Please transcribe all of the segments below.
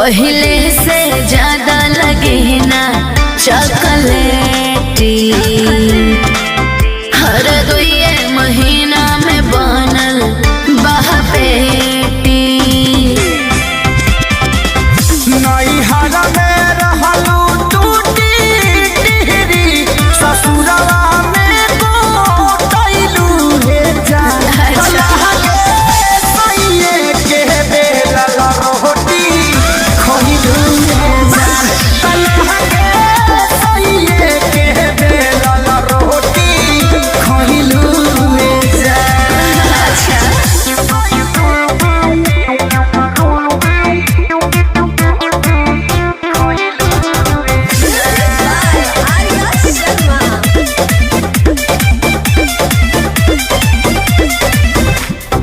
पहले से ज्यादा लगे ना चॉकलेटी, हर 2 महीना में बनल बहपेटी। नैहरा में रहलू टूटी टिहरी, ससुरवा में गोटैलू हे जान। सैये के बेलल रोटी खइलू हे जान। सैये के बेलल रोटी खइलू हे जान। अच्छा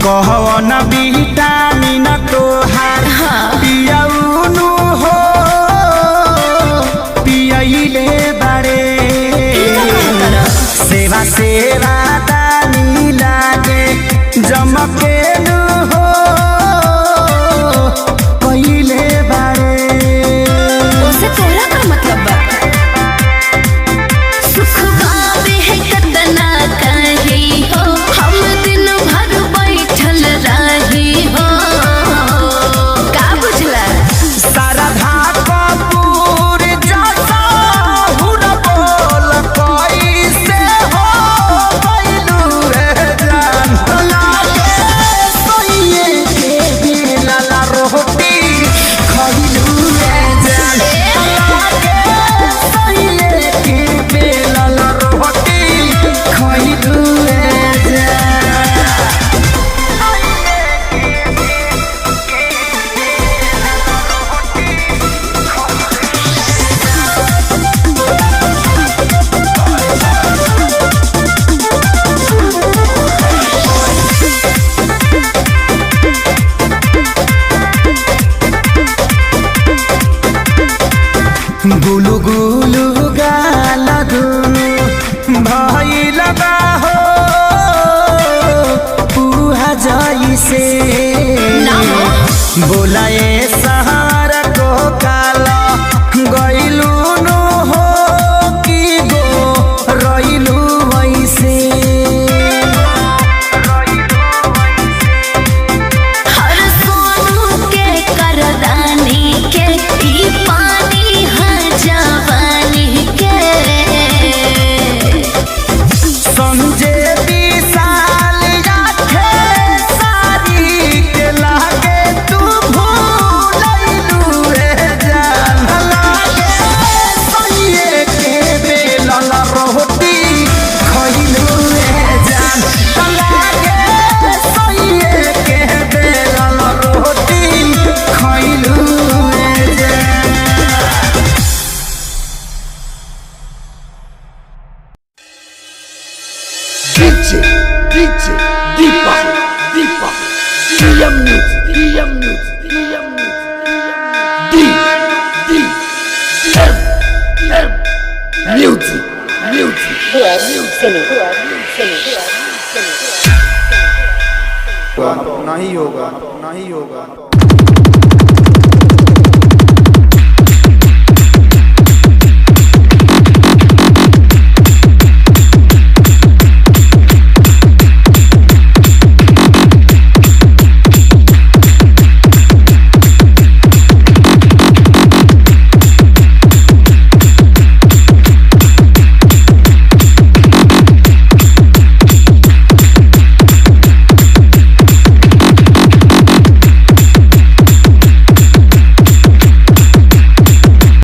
कहवन विटामिन तोहार पियौनु हो, पियैले बारे सेवा सेवा दानी लागे जमकेनु हो पहिले बारे। उसे तोरा का मतलब बा सुख बाबे है कतना कही हो, हम दिन भर बैठल रही हो। का बुझला शारदा कपूर जैसा हुन बोल कैसे हो गइलू रे जान। लागे सैये के बेलल रोटी खइलू रे जान। लागे सैये के बेलल रोटी खइलू रे जान। गुलु गुलु गाल दुनु भइल बा हो पुहा जइसे ना हो। बोलाए सहार को काला गइलू नु हो कि गो रइलू वैसे। हर सोनू के करदानी के ई पानी है जवानी के। समझे विशाल आखे सारी के लागे तू भूलैलू रे जान। लागे सैये के बेलल रोटी खइलू रे जान। लागे सैये के बेलल रोटी खइलू रे जान। DJ Deepa DM News D M Music नहीं होगा